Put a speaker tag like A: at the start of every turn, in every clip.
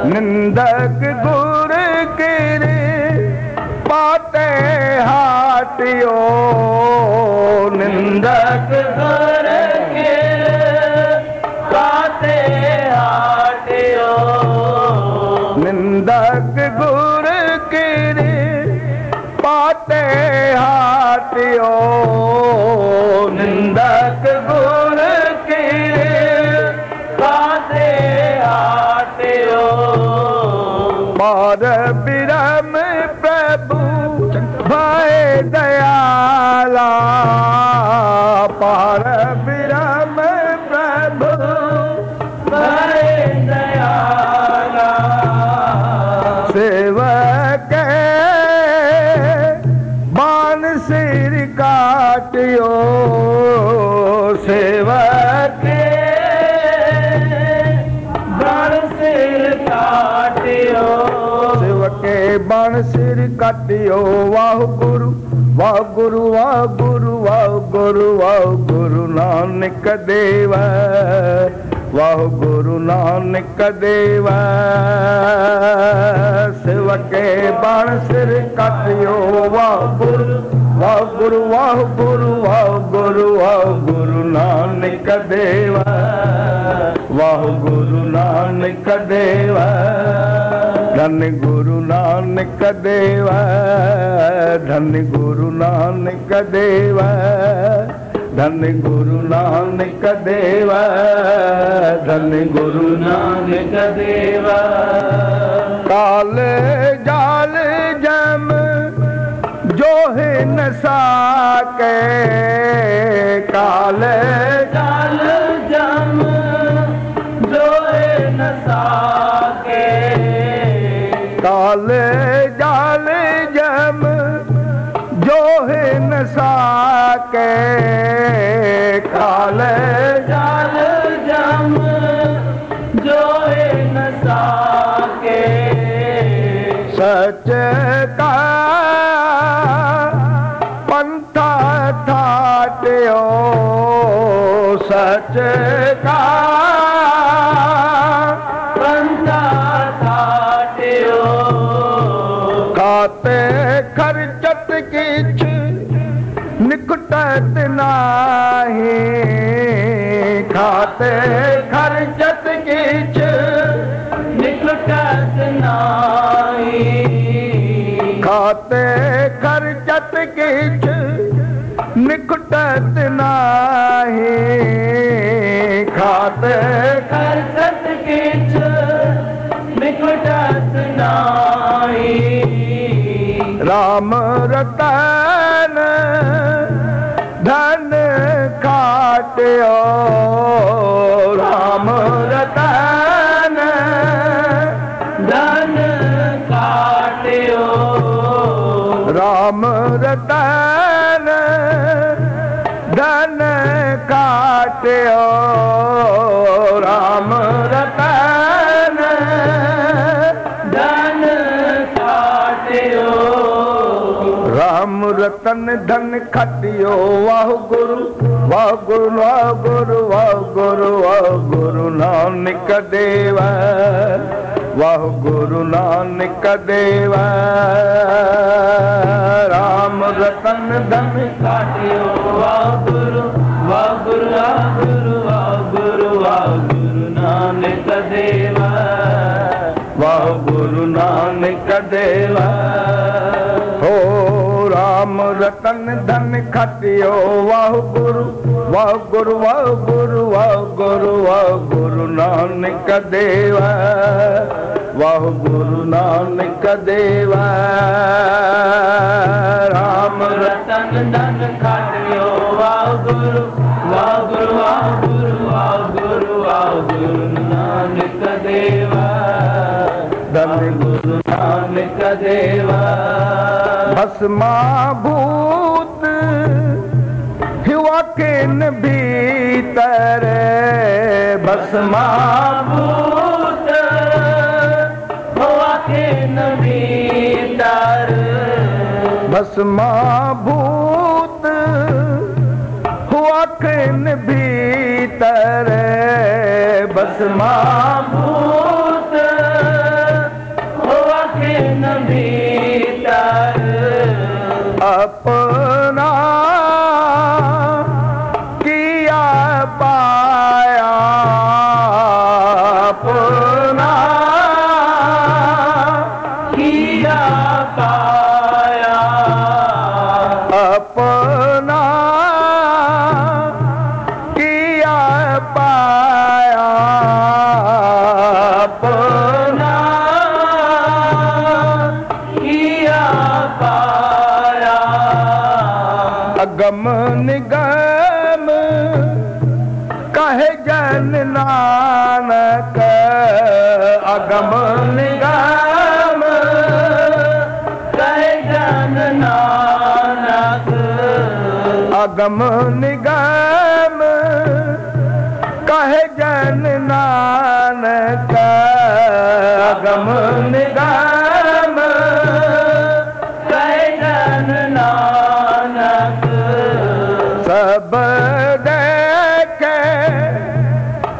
A: निंदक गुर गिरे पाते हाटियो, निंदक गुर गिरे पाते हाटियो, निंदक गुर गिरे पाते हाटियो, निंदक गुर गिरे पाते हाटियो। पार बिरम प्रभु भय दयाला, पार बिरम प्रभु भय दयाला, सेवक बाण सिर काटियो, सेवक बाण सिर काटियो, सेवके बाण सिर काटियो। वाह गुरु वाह गुरु वाह गुरु वाह गुरु वाह गुरु नानक देव, वाह गुरु नानक देव, सेवके बाण सिर काटियो। वाह गुरु वाह गुरु वाह गुरु वाह गुरु वाह गुरु नानक देव, वाह गुरु नानक देव, धन गुरु नानक देव, धन गुरु नानक देव, धन गुरु नानक देव, धन गुरु नानक देव। काल जाल जम जो है न साके, काल जाल जम जो है न साके, काल जाल जम जो है न साके, काल जाल जम जो है न साके, सच का पंथा ठाटियो, सच का पंथा ठाटियो, खाते खर्चत किछ निकटत नाही, खाते खर्चत किछ निकटत नाही, खाते खर्चत किछ निकटत नाही, खाते खर्चत किछ निकटत नाही। राम रतन धन खाटियो, राम रतन धन खाटियो, राम रतन धन खाटियो, राम रतन धन खाटियो, राम रतन धन खाटियो। वाह गुरु वाह गुरु वाह गुरु वाह गुरु वाह गुरु नानक देव, वाह गुरु नानक देव, राम रतन धन खाटियो। वाह गुरु वाह गुरु वाह गुरु वाह गुरु वाह गुरु नानक देव, वाह गुरु नानक देव, हो राम रतन धन खाटियो। वाह गुरु वाह गुरु वाह गुरु वाह गुरु वाह गुरु नानक देव, वाह गुरु नानक देव, राम रतन धन खाटियो। वाह गुरु वाह गुरु वाह गुरु वाह गुरु वाह गुरु नानक देव, धन गुरु नानक देवा।
B: भस्माभूत हुआ किन भीतर,
A: भस्माभूत हुआ किन भीतर,
B: भस्माभूत हुआ किन भीतर,
A: भस्माभूत हुआ किन भीतर,
B: अपना किया पाया,
A: अपना किया पाया,
B: अपना किया पाया,
A: अपना किया पाया,
B: अगम निगम कहे जन नानक, अगम निगम
A: कहे जन नानक,
B: अगम निगम कहे जन नानक, अगम निगम
A: कहे जन नानक,
B: सब देखे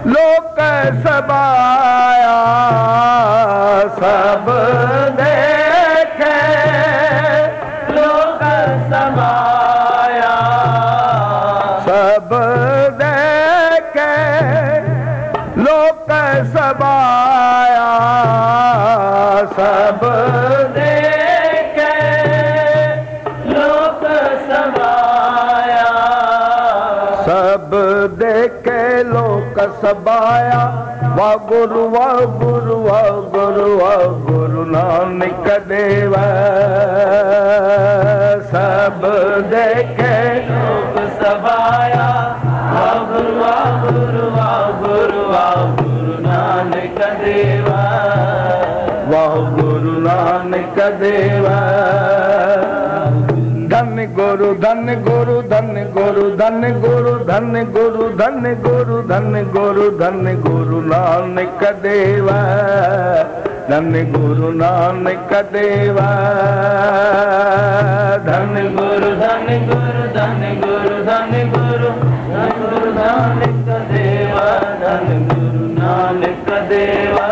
B: लोक सबाया, सब देखे
A: लोक समाया,
B: सब देखे लोक सबाया, सब
A: देखे लोक समाया,
B: सब देखे लोक सबाया। वाह गुरु वाह गुरु वाह गुरु वाह गुरु नानक देवा। सब देखे
A: लोक समाया, वाह गुरु वाह गुरु वाह गुरु वाह गुरु नानक देवा,
B: वाह गुरु नानक देवा। धन गुरु धन गुरु धन गुरु धन गुरु धन गुरु धन गुरु धन गुरु धन गुरु नानक देवा, धन गुरु नानक देवा। धन
A: गुरु धन गुरु धन गुरु धन गुरु धन गुरु नानक देवा, धन गुरु नानक देवा,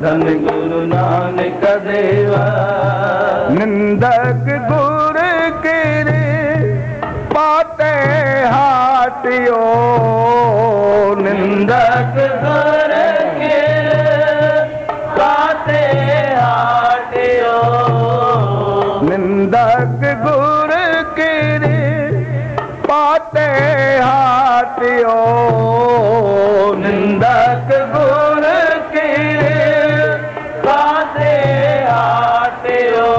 A: धन गुरु नानक देवा।
B: निंदक गुर गिरे पाते हाटियो, निंदक
A: गुर के पाते हाटियो,
B: निंदक गुर गिरे पाते हाटियो,
A: निंदक गुर के पाते हाटियो,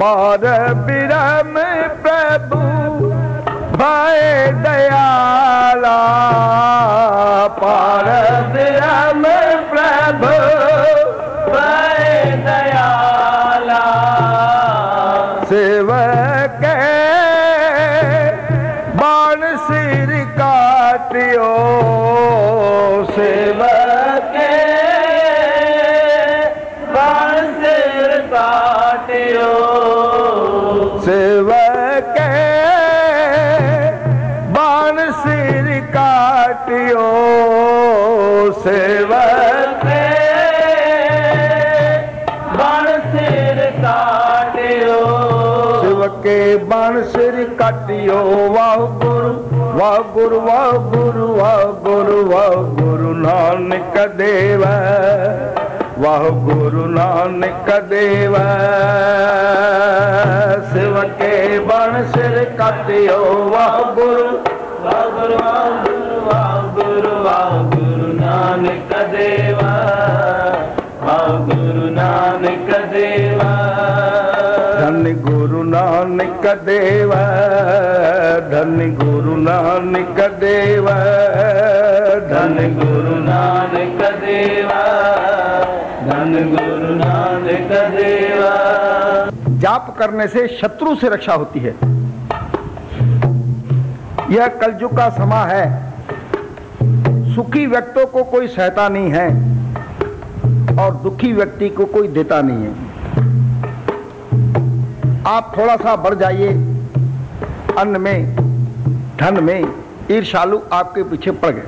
B: पार बिरम प्रभु भय दयाला, पार
A: बिरम प्रभु भय दयाला,
B: सेवक बाण सिर काटियो,
A: सेवक बाण सिर काटियो,
B: सेवक बाण सिर काटियो, सेवक
A: बाण सिर काटियो,
B: सेवके बाण सिर काटियो। वाह गुरु वाह गुरु वाह गुरु वाह गुरु वाह गुरु नानक देवा, वाह गुरु नानक देवा। सेवके बाण सिर काटियो, वाह गुरु
A: वाह गुरु वाह गुरु वाह गुरु वाह गुरु नानक देवा, वाह गुरु नानक देवा।
B: धन गुरु नानक देवा, धन गुरु नानक देवा,
A: धन गुरु नानक देवा, धन गुरु नानक देवा।
B: जाप करने से शत्रु से रक्षा होती है। यह कलयुग का समय है, सुखी व्यक्तियों को कोई सहता नहीं है और दुखी व्यक्ति को कोई देता नहीं है। आप थोड़ा सा बढ़ जाइए अन्न में, धन में, ईर्ष्यालु आपके पीछे पड़ गए,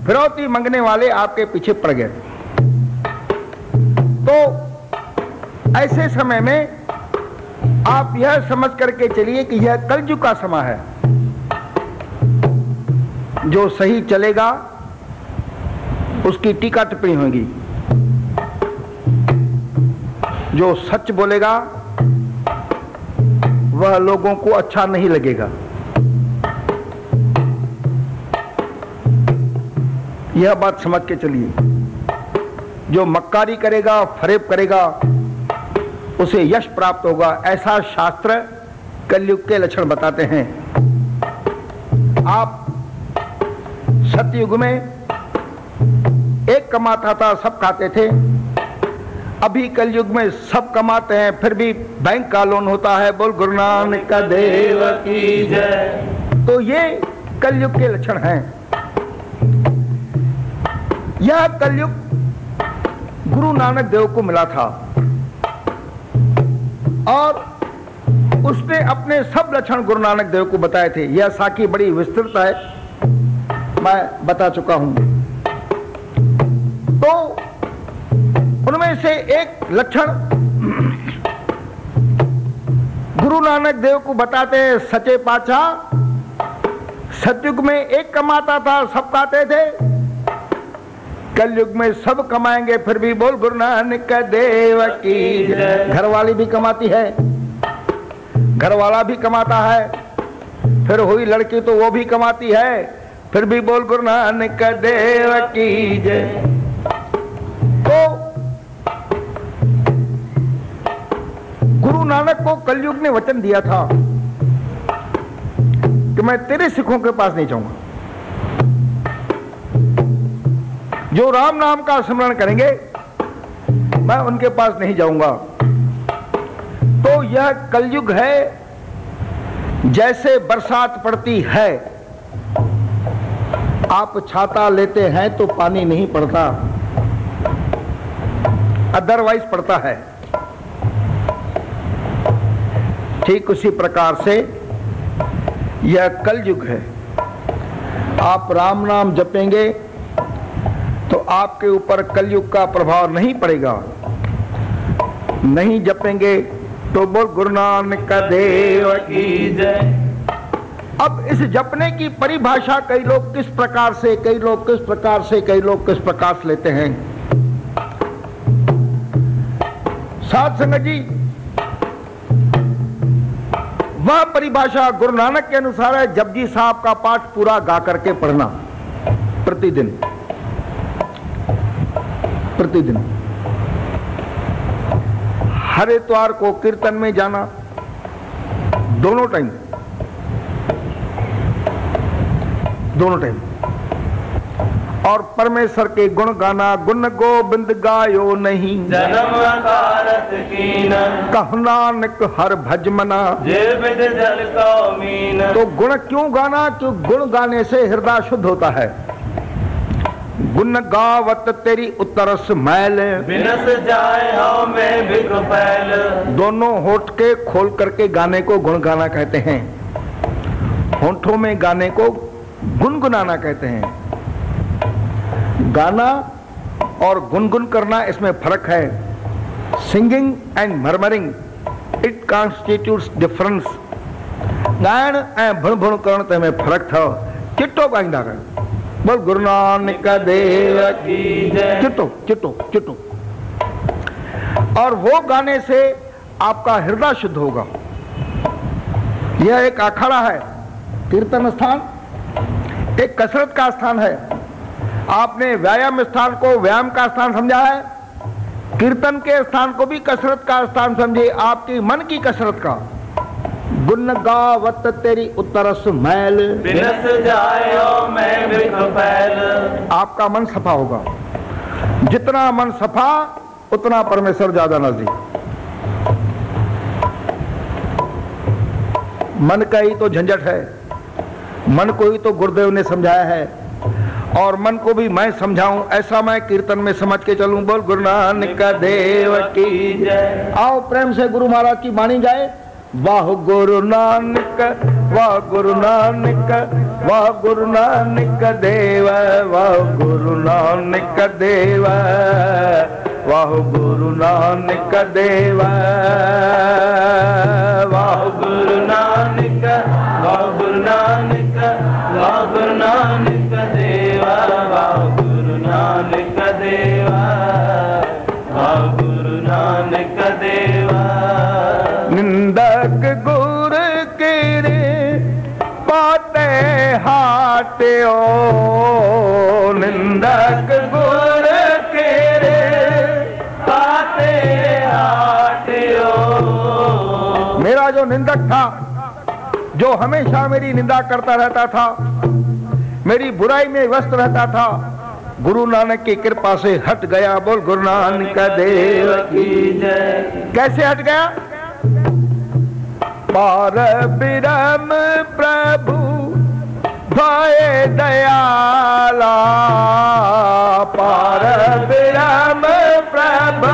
B: फिरौती मांगने वाले आपके पीछे पड़ गए। तो ऐसे समय में आप यह समझ करके चलिए कि यह कलयुग का समय है। जो सही चलेगा उसकी टीका टिप्पणी होगी, जो सच बोलेगा वह लोगों को अच्छा नहीं लगेगा। यह बात समझ के चलिए। जो मक्कारी करेगा, फरेब करेगा, उसे यश प्राप्त होगा, ऐसा शास्त्र कलयुग के लक्षण बताते हैं। आप सतयुग में एक कमाता था, सब खाते थे। अभी कलयुग में सब कमाते हैं, फिर भी बैंक का लोन होता है। बोल गुरु नानक देव की जय। तो ये कलयुग के लक्षण हैं। यह कलयुग गुरु नानक देव को मिला था और उसने अपने सब लक्षण गुरु नानक देव को बताए थे। यह साखी बड़ी विस्तृत है, मैं बता चुका हूं। तो उनमें से एक लक्षण गुरु नानक देव को बताते हैं सचे पातशाह। सतयुग में एक कमाता था, सब खाते थे। कलयुग में सब कमाएंगे, फिर भी बोल गुरु नानक देव की जय। घरवाली भी कमाती है, घरवाला भी कमाता है, फिर हुई लड़की तो वो भी कमाती है, फिर भी बोल गुरु नानक देव की जय। तो गुरु नानक को कलयुग ने वचन दिया था कि मैं तेरे सिखों के पास नहीं जाऊंगा। जो राम नाम का स्मरण करेंगे मैं उनके पास नहीं जाऊंगा। तो यह कलयुग है, जैसे बरसात पड़ती है, आप छाता लेते हैं तो पानी नहीं पड़ता, अदरवाइज पड़ता है। ठीक उसी प्रकार से यह कलयुग है। आप राम नाम जपेंगे तो आपके ऊपर कलयुग का प्रभाव नहीं पड़ेगा। नहीं जपेंगे तो बोल गुरु नानक देव की जय। अब इस जपने की परिभाषा कई लोग किस प्रकार से, कई लोग किस प्रकार से, कई लोग किस प्रकार से लेते हैं। साध संगत जी, वह परिभाषा गुरु नानक के अनुसार है जपजी साहब का पाठ पूरा गा करके पढ़ना प्रतिदिन। प्रतिदिन हर इतवार को कीर्तन में जाना, दोनों टाइम, दोनों टाइम। और परमेश्वर के गुण गाना, गुण गोबिंद गायो नहीं,
A: जन्म कारत कीन,
B: कहु नानक हर भज मना,
A: जे बिद जल को मीन।
B: तो गुण क्यों गाना? क्यों गुण गाने से हृदय शुद्ध होता है। गुण गावत तेरी उतरस मैल,
A: बिनस जाए हो मैं बिक फैल।
B: दोनों होठ के खोल करके गाने को गुण गाना कहते हैं, होठों में गाने को गुनगुनाना कहते हैं। गाना और गुनगुन करना, इसमें फर्क है। Singing and murmuring, it constitutes difference. गायन ऐं भुण भुण करण में फर्क था। चिट्टो गाईंदा रहे, बोल गुरु नानक देव की जय। चिट्टो चिट्टो चिट्टो। और वो गाने से आपका हृदय शुद्ध होगा। यह एक अखाड़ा है, कीर्तन स्थान एक कसरत का स्थान है। आपने व्यायाम स्थान को व्यायाम का स्थान समझा है, कीर्तन के स्थान को भी कसरत का स्थान समझे, आपकी मन की कसरत का। गुण गावत तेरी उतरस मैल,
A: बिनस जायो मैं बिक फैल।
B: आपका मन सफा होगा। जितना मन सफा उतना परमेश्वर ज्यादा नजदीक। मन का ही तो झंझट है, मन को ही तो गुरुदेव ने समझाया है, और मन को भी मैं समझाऊं ऐसा मैं कीर्तन में समझ के चलूं। बोल गुरु नानक देव की जय। आओ प्रेम से गुरु महाराज की वाणी जाए। वाह गुरु नानक, वाह गुरु नानक, वाह गुरु नानक देव, वाह गुरु नानक देव, वाह गुरु नानक देव, वाह गुरु नानक, वाह गुरु नानक, वाह गुरु नानक देव, वाह गुरु नानक देव, वाह गुरु नानक देव। निंदक गुर केरे पाते हाट्यो, निंदक गुर केरे पाते हाट्यो। मेरा जो निंदक था, जो हमेशा मेरी निंदा करता रहता था, मेरी बुराई में व्यस्त रहता था, गुरु नानक की कृपा से हट गया। बोल गुरु नानक देव की जय। कैसे हट गया? पार ब्रह्म प्रभु भय दयाला, पार ब्रह्म प्रभु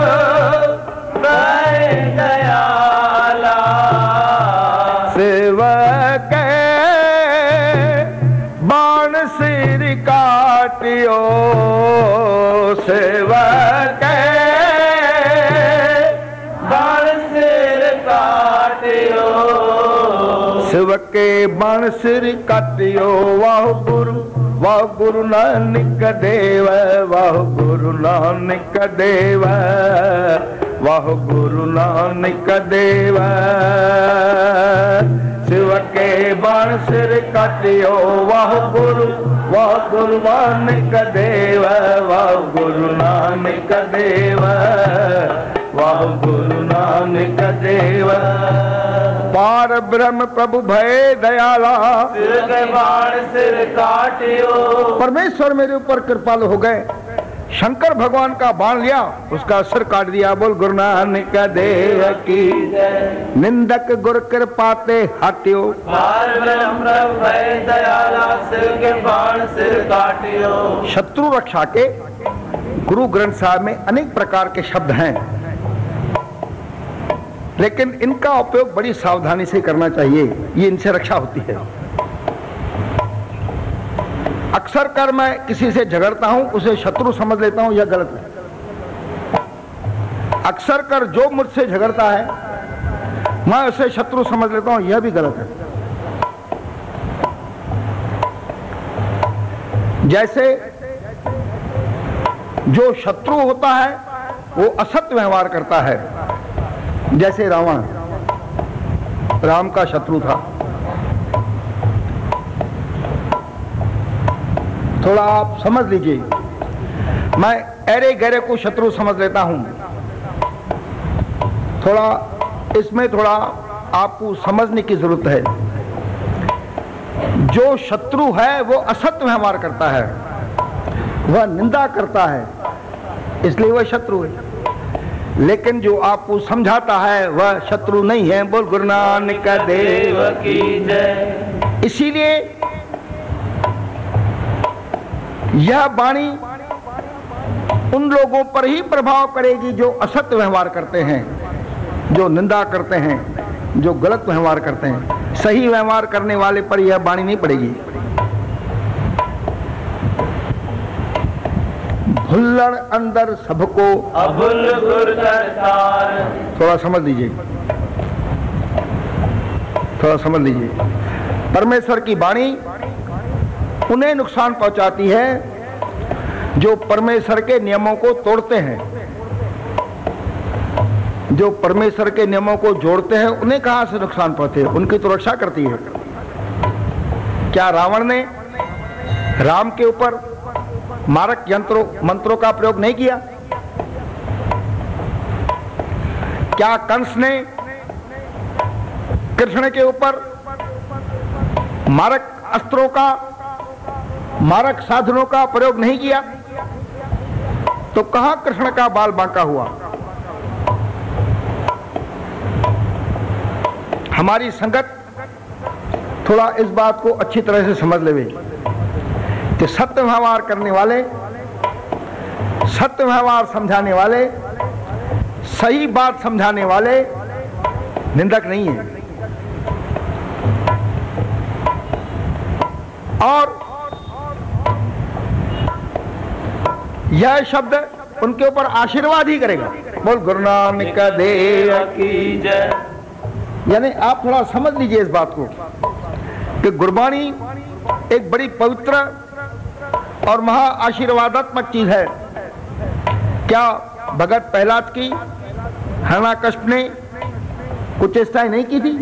B: भय दयाला। सेवक बाण सिर काटियो, सेवक बाण सिर काटियो, सेवक के बाण सिर काटियो। वाह गुरु नानक देव, वाह गुरु नानक देव, वाह गुरु नानक देव। सेवक के बाण सिर काटियो, वाह गुरु नानक देव, वाह गुरु नानक देव, वाह गुरु नानक देव। पार ब्रह्म प्रभु भय दयाला, सिर के बाण सिर काटियो। परमेश्वर मेरे ऊपर कृपालु हो गए। शंकर भगवान का बाण लिया, उसका सिर काट दिया। बोल गुरु नानक देव की जय। निंदक गुर कृपाते हटियो, पार ब्रह्म प्रभु भय दयाला, सिर के बाण सिर काटियो। शत्रु रक्षा के गुरु ग्रंथ साहब में अनेक प्रकार के शब्द हैं, लेकिन इनका उपयोग बड़ी सावधानी से करना चाहिए, ये इनसे रक्षा होती है। अक्सर कर मैं किसी से झगड़ता हूं, उसे शत्रु समझ लेता हूं, यह गलत है। अक्सर कर जो मुझसे झगड़ता है मैं उसे शत्रु समझ लेता हूं, यह भी गलत है। जैसे जो शत्रु होता है वो असत्य व्यवहार करता है, जैसे रावण राम का शत्रु था। थोड़ा आप समझ लीजिए, मैं अरे गहरे को शत्रु समझ लेता हूं, थोड़ा इसमें थोड़ा आपको समझने की जरूरत है। जो शत्रु है वो असत्य व्यवहार करता है, वह निंदा करता है, इसलिए वह शत्रु है। लेकिन जो आपको समझाता है वह शत्रु नहीं है। बोल गुरु नानक देव की जय। इसीलिए यह वाणी उन लोगों पर ही प्रभाव करेगी जो असत्य व्यवहार करते हैं, जो निंदा करते हैं, जो गलत व्यवहार करते हैं। सही व्यवहार करने वाले पर यह वाणी नहीं पड़ेगी। भुल्लड़ अंदर सबको अभुल गुर दरतार। थोड़ा समझ लीजिए, थोड़ा समझ लीजिए। परमेश्वर की वाणी उन्हें नुकसान पहुंचाती है जो परमेश्वर के नियमों को तोड़ते हैं। जो परमेश्वर के नियमों को जोड़ते हैं उन्हें कहां से नुकसान पहुंचे, उनकी तो रक्षा करती है। क्या रावण ने राम के ऊपर मारक यंत्रों मंत्रों का प्रयोग नहीं किया? क्या कंस ने कृष्ण के ऊपर मारक अस्त्रों का, मारक साधनों का प्रयोग नहीं किया? तो कहां कृष्ण का बाल बांका हुआ? हमारी संगत थोड़ा इस बात को अच्छी तरह से समझ लेवे कि सत्य व्यवहार करने वाले, सत्य व्यवहार समझाने वाले, सही बात समझाने वाले निंदक नहीं है। और यह शब्द उनके ऊपर आशीर्वाद ही करेगा। बोल गुरु नानक देव की जय। यानी आप थोड़ा समझ लीजिए इस बात को कि गुरबाणी एक बड़ी पवित्र और महा आशीर्वादात्मक चीज है। क्या भगत प्रहलाद की हिरण्यकश्यप ने कुछ चेष्टाएं नहीं की थी?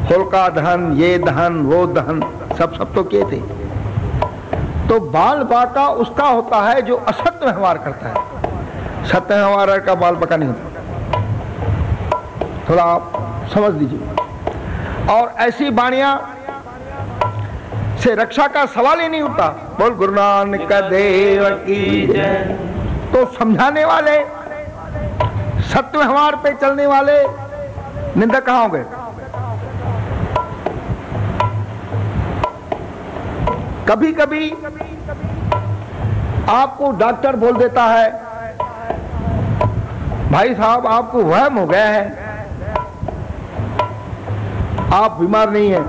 B: होलिका दहन, ये दहन, वो दहन, सब तो किए थे। तो बाल बाका उसका होता है जो असत्य व्यवहार करता है, सत्य व्यवहार का बाल बाका नहीं होता। थोड़ा आप समझ लीजिए। और ऐसी वाणियां से रक्षा का सवाल ही नहीं उठता। बोल गुरु नानक देव की जय। तो समझाने वाले, सत्य व्यवहार पे चलने वाले निंदक कहां हो गए? कभी कभी आपको डॉक्टर बोल देता है, भाई साहब आपको वहम हो गया है, आप बीमार नहीं हैं,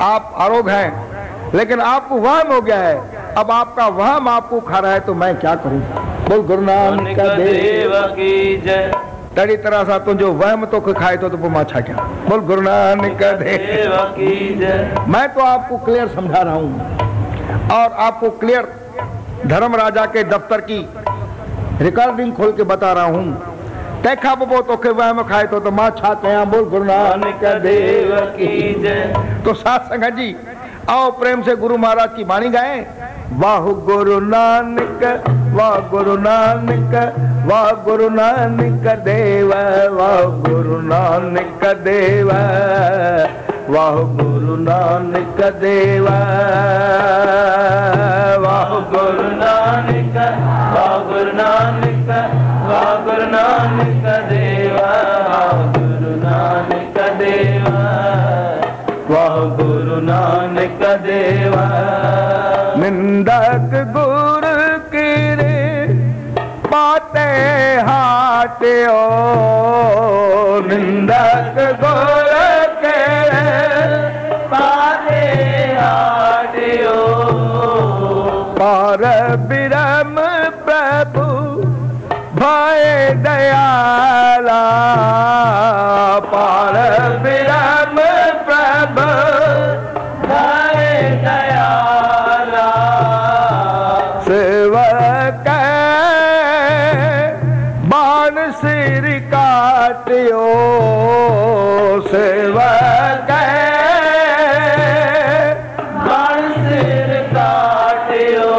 B: आप आरोग्य हैं, लेकिन आपको वहम हो गया है। अब आपका वहम आपको खा रहा है तो मैं क्या करूं? बोल गुरु नानक देव की जय। तड़ी तरह सा तो जो वहम तो खाए तो माछा क्या? बोल गुरु नानक देव की जय। मैं तो आपको क्लियर समझा रहा हूं और आपको क्लियर धर्म राजा के दफ्तर की रिकॉर्डिंग खोल के बता रहा हूं। देखा बबो तो के वहम खाए तो माछा क्या? बोल गुरु नानक देव की जय। तो साथ संगत जी आओ प्रेम से गुरु महाराज की वाणी गाएं। वाह गुरु नानक, वाह गुरु नानक, वाह गुरु नानक देव, वाह गुरु नानक देव, वाह गुरु नानक देव, वाह गुरु नानक, वाह गुरु नानक, वाह गुरु नानक देव, वाह गुरु नानक देव, वाह गुरु नानक देव। निंदक गुरु की रे पाते हाटियो, निंदक गुरु के पाते हाटियो, पार बिरम प्रभु भय दयाला, पार बिरम प्रभु भय दयाला, सेवक बाण सिर काटियो, सेवक बाण सिर काटियो,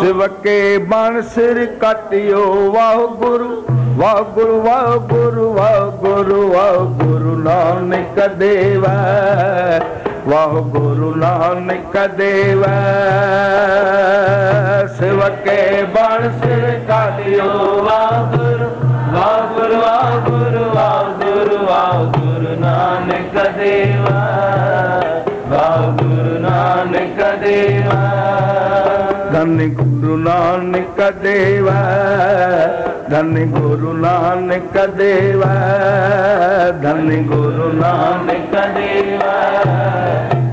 B: सेवक के बाण सिर काटियो। वाह गुरु, वाह गुरु, वाह गुरु, वाह गुरु, वाह गुरु नानक देव, वाह गुरु नानक देव, सेवक के बाण सिर काटियो। वाह गुरु, वाह गुरु, वाह गुरु, वाह गुरु, वाह गुरु नानक देव, वाह गुरु नानक देव। धन गुरु नानक देव, धन गुरु नानक देव, धन गुरु नानक देव,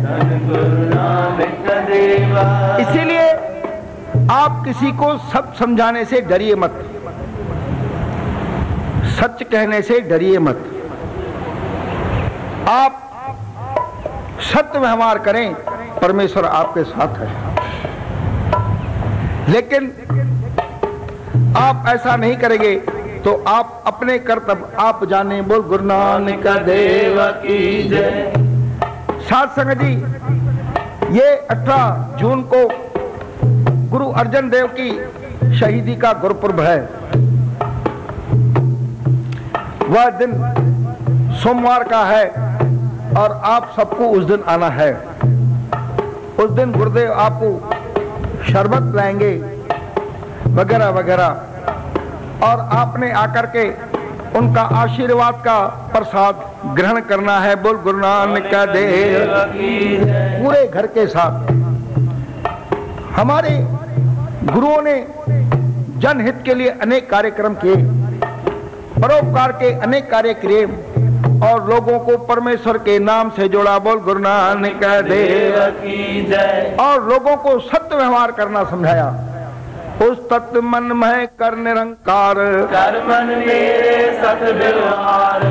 B: धन गुरु नानक देव। इसीलिए आप किसी को सब समझाने से डरिए मत, सच कहने से डरिए मत। आप सत्य व्यवहार करें, परमेश्वर आपके साथ है। लेकिन आप ऐसा नहीं करेंगे तो आप अपने कर्तव्य आप जाने। बोल गुरु नानक देव की जय। साथ संगत जी, ये 18 जून को गुरु अर्जन देव की शहीदी का गुरुपुरब है। वह दिन सोमवार का है और आप सबको उस दिन आना है। उस दिन गुरुदेव आपको शरबत लाएंगे वगैरह वगैरह, और आपने आकर के उनका आशीर्वाद का प्रसाद ग्रहण करना है। बोल गुरु नानक देव पूरे घर के साथ। हमारे गुरुओं ने जनहित के लिए अनेक कार्यक्रम किए, परोपकार के अनेक कार्य किए और लोगों को परमेश्वर के नाम से जोड़ा। बोल गुरु नानक देव की जय। और लोगों को सत्य व्यवहार करना समझाया। उस तत्व मन में कर निरंकार,
A: कर मन मेरे सत व्यवहार,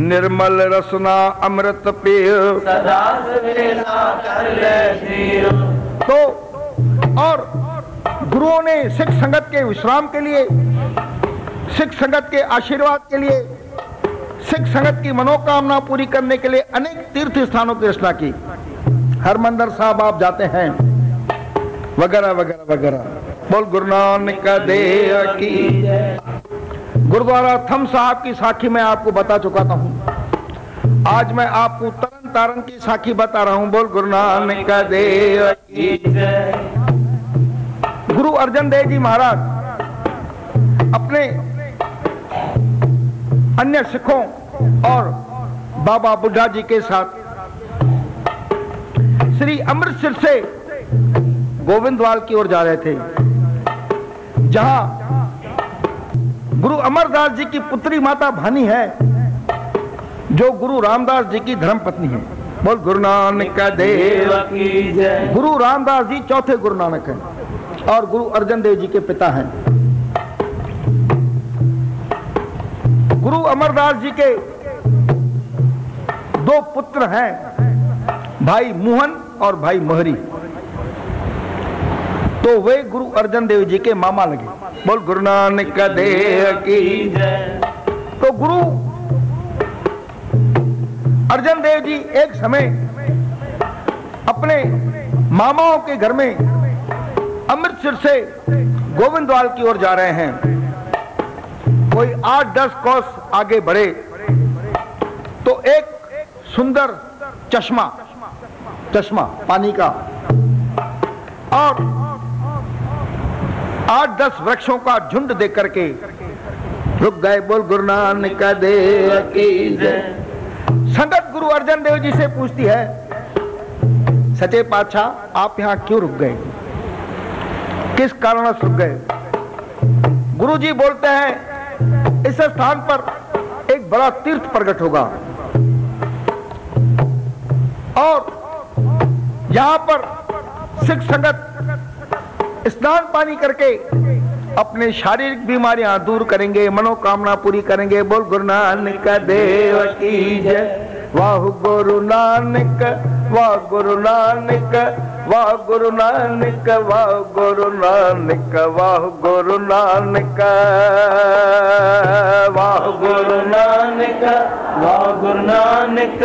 B: निर्मल रसना अमृत पिय,
A: सदा सवेला कर ले जियो।
B: तो और गुरुओं ने सिख संगत के विश्राम के लिए, सिख संगत के आशीर्वाद के लिए, सिख संगत की मनोकामना पूरी करने के लिए अनेक तीर्थ स्थानों की रचना की। हरमंदिर साहब आप जाते हैं वगैरह वगैरह वगैरह। बोल गुरु नानक देव की जय। गुरुद्वारा थम साहब की साखी मैं आपको बता चुका हूँ। आज मैं आपको तरन तारण की साखी बता रहा हूँ। बोल गुरु नानक देव की जय। गुरु अर्जन देव जी महाराज अपने अन्य सिखों और बाबा बुढ़ा जी के साथ श्री अमृतसर से गोविंदवाल की ओर जा रहे थे, जहां गुरु अमरदास जी की पुत्री माता भानी है, जो गुरु रामदास जी की धर्मपत्नी है। बोल गुरु नानक देव की जय। गुरु रामदास जी चौथे गुरु नानक हैं और गुरु अर्जन देव जी के पिता हैं। गुरु अमरदास जी के दो पुत्र हैं, भाई मोहन और भाई मोहरी। तो वे गुरु अर्जन देव जी के मामा लगे। बोल गुरु नानक देव की जय। तो गुरु अर्जन देव जी एक समय अपने मामाओं के घर में अमृतसर से गोविंदवाल की ओर जा रहे हैं। कोई 8-10 कोस आगे बढ़े तो एक सुंदर चश्मा पानी का और 8-10 वृक्षों का झुंड देख करके रुक गए। बोल गुरु नानक देव की जय। संगत गुरु अर्जन देव जी से पूछती है, सचे पातशाह आप यहां क्यों रुक गए, किस कारण से रुक गए? गुरु जी बोलते हैं इस स्थान पर एक बड़ा तीर्थ प्रकट होगा और यहां पर सिख संगत स्नान पानी करके अपने शारीरिक बीमारियां दूर करेंगे, मनोकामना पूरी करेंगे। बोल गुरु नानक देव की जय। वाह गुरु नानक, वाह गुरु नानक, वाह गुरु नानक, वाह गुरु नानक, वाह गुरु नानक, वाह गुरु नानक,
A: वाह गुरु नानक,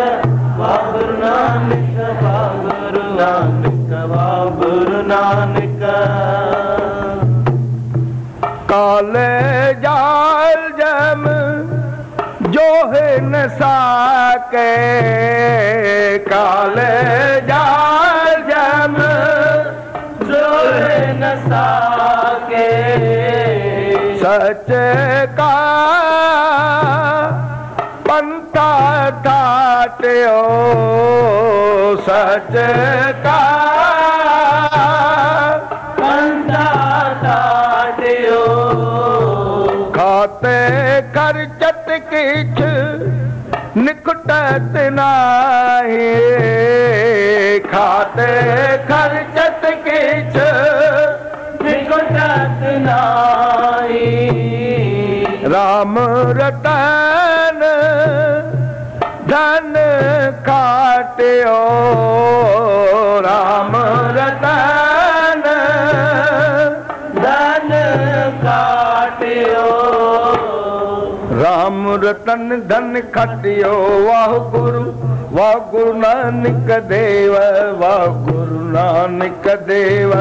A: वाह गुरु नानक, वाह गुरु नानक, वाह गुरु नानक।
B: काले जाल जम जो है न साके, काले जाल जम
A: जो है न साके,
B: सच का पंथा ठाट्यो, सच का
A: पंथा ठाट्यो।
B: खाते खर्चत किछ निकुटत नाही, खाते खर्चत किछ
A: निकुटत नाही।
B: राम रतन धन काट्यो, राम रतन
A: धन काट्यो।
B: राम रतन धन खटियो। वाह गुरु नानक देव, वाह गुरु नानक देव,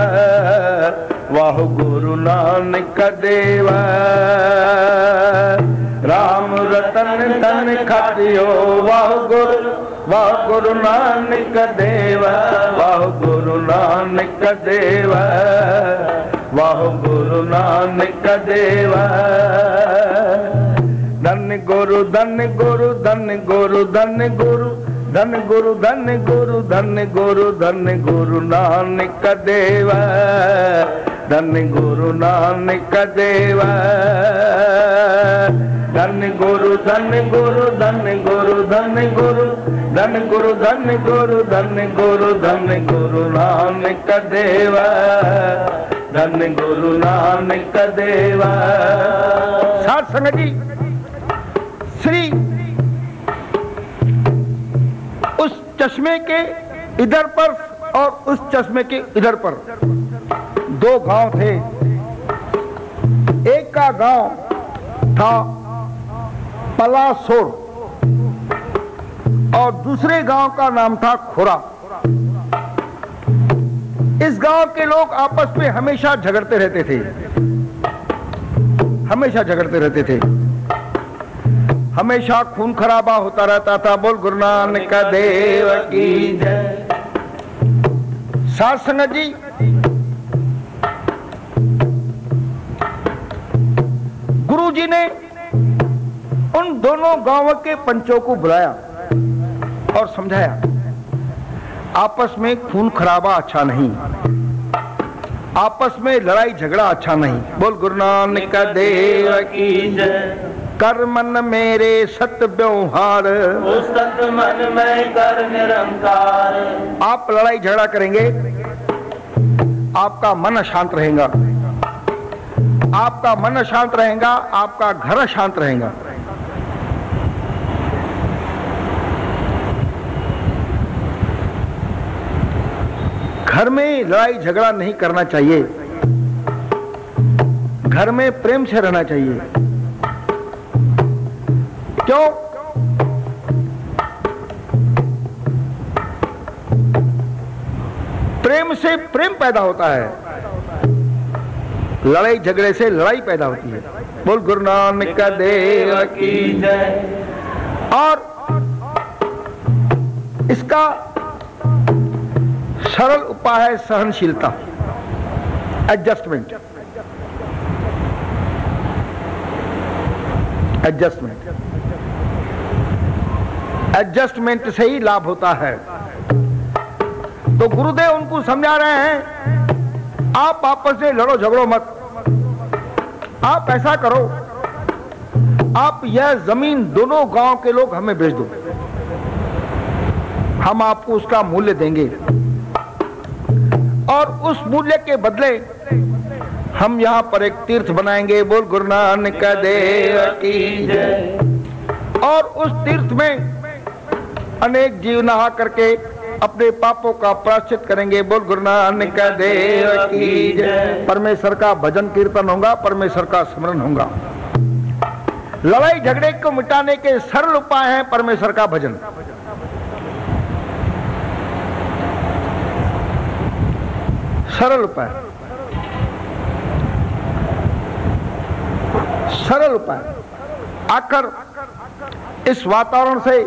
B: वाह गुरु नानक देव। राम रतन धन खटियो, वाह गुरु वाह गुरु नानक देव, वाह गुरु नानक देव, वाह गुरु नानक देव। धन गुरु धन गुरु धन गुरु धन गुरु धन गुरु धन गुरु धन गुरु धन गुरु नानक देव, धन गुरु नानक देव। धन गुरु धन गुरु धन गुरु धन गुरु धन गुरु धन गुरु धन गुरु धन गुरु नानक देव, धन गुरु नानक देव। साथ संगत जी, श्री उस चश्मे के इधर पर और उस चश्मे के इधर पर दो गांव थे। एक का गांव था पलासोर और दूसरे गांव का नाम था खोरा। इस गांव के लोग आपस में हमेशा झगड़ते रहते थे, हमेशा झगड़ते रहते थे, हमेशा खून खराबा होता रहता था। बोल गुरु नानक देव की जय। साथ संगत जी, गुरु जी ने उन दोनों गांवों के पंचों को बुलाया और समझाया, आपस में खून खराबा अच्छा नहीं, आपस में लड़ाई झगड़ा अच्छा नहीं। बोल गुरु नानक देव की जय। कर मन मेरे सत व्यवहार,
A: उस सत मन में कर निरंकार।
B: आप लड़ाई झगड़ा करेंगे, आपका मन अशांत रहेगा, आपका मन अशांत रहेगा, आपका घर अशांत रहेगा। घर में लड़ाई झगड़ा नहीं करना चाहिए, घर में प्रेम से रहना चाहिए। क्यों? प्रेम से प्रेम पैदा होता है, लड़ाई झगड़े से लड़ाई पैदा होती है। बोल गुरु नानक देव की जय। और इसका सरल उपाय है सहनशीलता, एडजस्टमेंट। एडजस्टमेंट, एडजस्टमेंट से ही लाभ होता है। तो गुरुदेव उनको समझा रहे हैं, आप आपस में लड़ो झगड़ो मत, आप ऐसा करो, आप यह जमीन दोनों गांव के लोग हमें बेच दो, हम आपको उसका मूल्य देंगे और उस मूल्य के बदले हम यहाँ पर एक तीर्थ बनाएंगे। बोल गुरु नानक देव की जय। और उस तीर्थ में अनेक जीव नहा करके अपने पापों का प्रायश्चित करेंगे। बोल गुरु नानक देव की जय। परमेश्वर का भजन कीर्तन होगा, परमेश्वर का स्मरण होगा। लड़ाई झगड़े को मिटाने के सरल उपाय हैं परमेश्वर का भजन। सरल उपाय, सरल उपाय। आखिर इस वातावरण से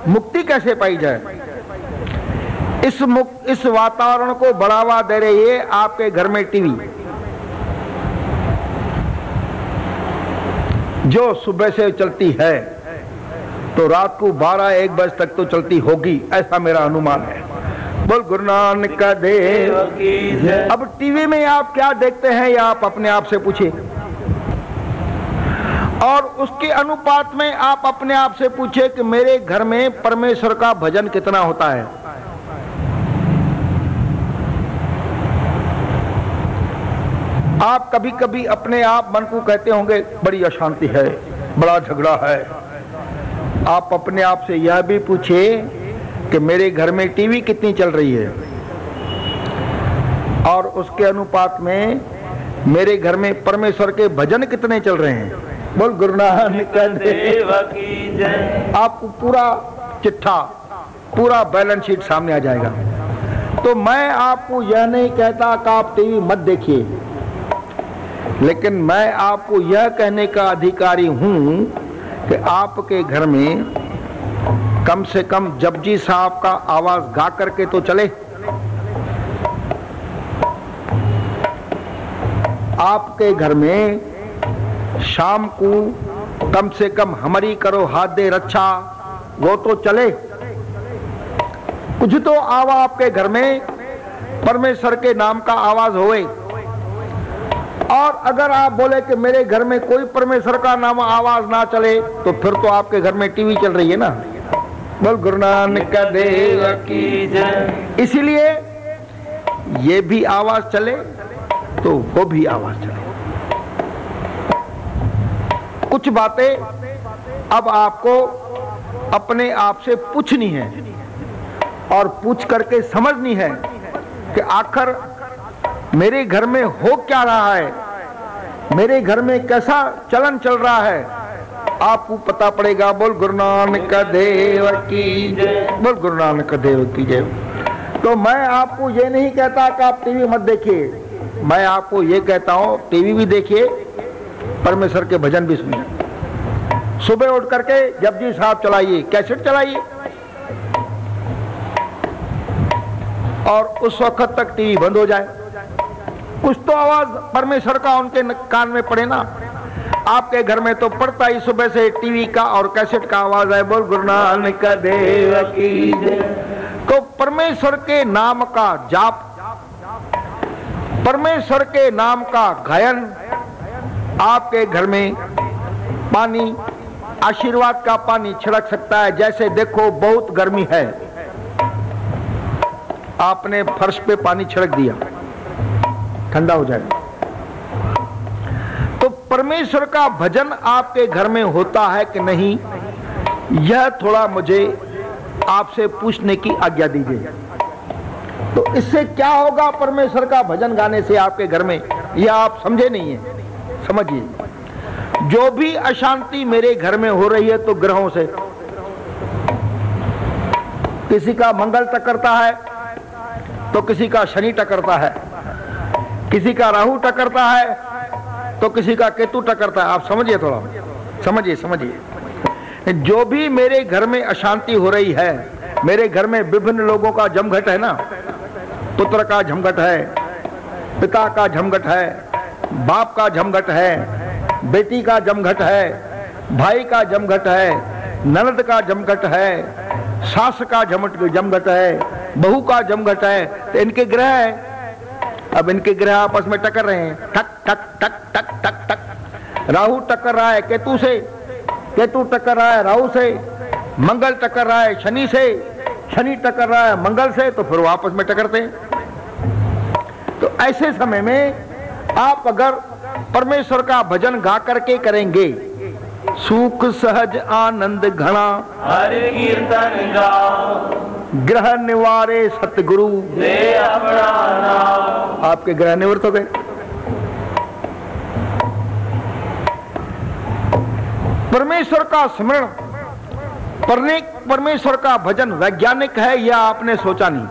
B: मुक्ति कैसे पाई जाए? इस वातावरण को बढ़ावा दे रही है आपके घर में टीवी, जो सुबह से चलती है तो रात को 12-1 बजे तक तो चलती होगी, ऐसा मेरा अनुमान है। बोल गुरु नानक देव की जय। अब टीवी में आप क्या देखते हैं या आप अपने आप से पूछिए, और उसके अनुपात में आप अपने आप से पूछिए कि मेरे घर में परमेश्वर का भजन कितना होता है। आप कभी कभी अपने आप मन को कहते होंगे बड़ी अशांति है, बड़ा झगड़ा है। आप अपने आप से यह भी पूछिए कि मेरे घर में टीवी कितनी चल रही है, और उसके अनुपात में मेरे घर में परमेश्वर के भजन कितने चल रहे हैं। बोल गुरु नानक देव की जय। आपको पूरा चिट्ठा, पूरा बैलेंस शीट सामने आ जाएगा। तो मैं आपको यह नहीं कहता कि आप टीवी मत देखिए, लेकिन मैं आपको यह कहने का अधिकारी हूं कि आपके घर में कम से कम जपजी साहब का आवाज गा करके तो चले। आपके घर में शाम को कम से कम हमारी करो हाथ दे रक्षा, वो तो चले। कुछ तो आवा आपके घर में परमेश्वर के नाम का आवाज होए। और अगर आप बोले कि मेरे घर में कोई परमेश्वर का नाम आवाज ना चले, तो फिर तो आपके घर में टीवी चल रही है ना। बोल गुरु नानक देव की जय। इसीलिए ये भी आवाज चले तो वो भी आवाज चले। कुछ बातें अब आपको अपने आप से पूछनी है और पूछ करके समझनी है कि आखिर मेरे घर में हो क्या रहा है, मेरे घर में कैसा चलन चल रहा है, आपको पता पड़ेगा। बोल गुरु नानक देव की जय। बोल गुरु नानक देव की जय। तो मैं आपको ये नहीं कहता कि आप टीवी मत देखिए, मैं आपको ये कहता हूं टीवी भी देखिए, परमेश्वर के भजन भी सुनिए। सुबह उठ करके जपजी साहब चलाइए, कैसेट चलाइए, और उस वक्त तक टीवी बंद हो जाए। कुछ तो आवाज परमेश्वर का उनके कान में पड़े ना। आपके घर में तो पड़ता ही सुबह से टीवी का और कैसेट का आवाज है। बोल गुरु नानक देव की जय। तो परमेश्वर के नाम का जाप, परमेश्वर के नाम का गायन आपके घर में पानी, आशीर्वाद का पानी छिड़क सकता है। जैसे देखो बहुत गर्मी है, आपने फर्श पे पानी छिड़क दिया, ठंडा हो जाएगा। तो परमेश्वर का भजन आपके घर में होता है कि नहीं, यह थोड़ा मुझे आपसे पूछने की आज्ञा दीजिए। तो इससे क्या होगा परमेश्वर का भजन गाने से आपके घर में, यह आप समझे नहीं है। समझिए, जो भी अशांति मेरे घर में हो रही है तो ग्रहों से, किसी का मंगल टकरता है तो किसी का शनि टकरता है, किसी का राहु टकरता है तो किसी का केतु टकरता है। आप समझिए, थोड़ा समझिए। जो भी मेरे घर में अशांति हो रही है, मेरे घर में विभिन्न लोगों का जमघट है ना, पुत्र का जमघट है, पिता का जमघट है, बाप का जमघट है, बेटी का जमघट है, भाई का जमघट है, ननद का जमघट है, सास का जमघट है, बहू का जमघट है। तो इनके ग्रह है, अब इनके ग्रह आपस में टकर रहे हैं, टक टक टक टक टक टक। राहु टक्कर रहा है केतु से, केतु टक्कर रहा है राहु से, मंगल टक्कर रहा है शनि से, शनि टक्कर रहा है मंगल से, तो फिर वो आपस में टकरते हैं। तो ऐसे समय में आप अगर परमेश्वर का भजन गा करके करेंगे, सुख सहज आनंद घना
A: हरि कीर्तन गाओ,
B: ग्रह निवारे सतगुरु
A: दे अपना नाम।
B: आपके ग्रह निवृत्त हो गए। परमेश्वर का स्मरण, परमेश्वर का भजन वैज्ञानिक है, यह आपने सोचा नहीं।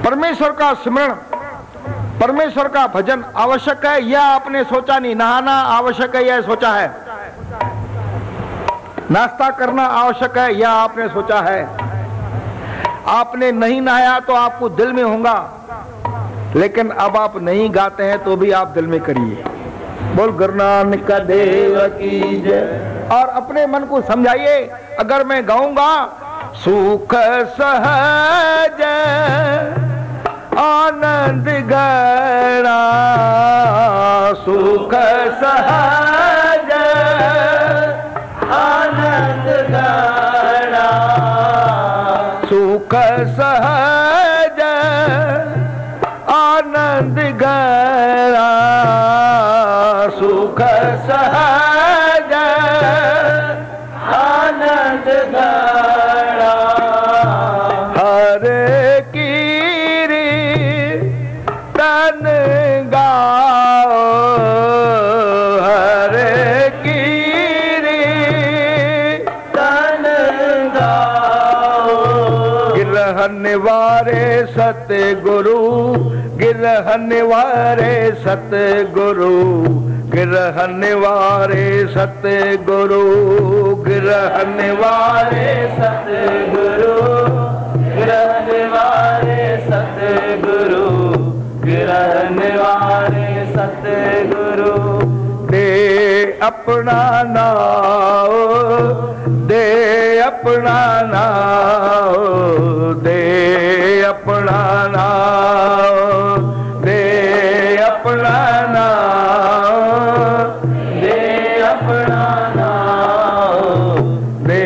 B: परमेश्वर का स्मरण, परमेश्वर का भजन आवश्यक है, यह आपने सोचा नहीं। नहाना आवश्यक है, यह सोचा है। नाश्ता करना आवश्यक है, यह आपने सोचा है। आपने नहीं नहाया तो आपको दिल में होगा, लेकिन अब आप नहीं गाते हैं तो भी आप दिल में करिए। बोल गुरु नानक देव की जय। और अपने मन को समझाइए, अगर मैं गाऊंगा सुख सहज आनंद गणा, सुख सहज
A: आनंद गणा,
B: सुख सहज आनंद गणा, सुख सहज
A: आनंद गणा।
B: हर कीर्तन गाओ, हर कीर्तन
A: गाओ,
B: गिरह निवारे सतगुरु, गिरह निवारे सतगुरु, गिरह निवारे सतगुरु, गिरह निवारे
A: सतगुरु, गिरह निवारे सतगुरु, गिरह निवारे सतगुरु।
B: दे अपना नाम, दे अपना नाम, दे अपना नाम, दे अपना नाम,
A: दे अपना नाम,
B: दे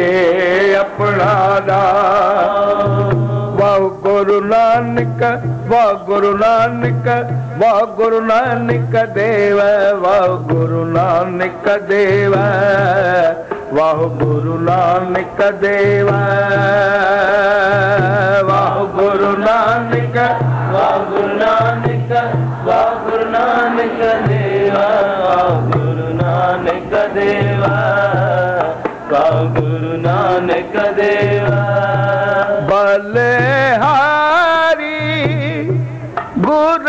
B: अपना नाम। वाह गुरु नानक, वाह गुरु नानक, वाह गुरु नानक देव, वाह गुरु नानक देव, वाह गुरु नानक देव, वाह गुरु नानक,
A: वाह गुरु नानक, वाह गुरु नानक देवा, वाह गुरु नानक देवा, वाह गुरु नानक देवा।
B: बलिहारी गुर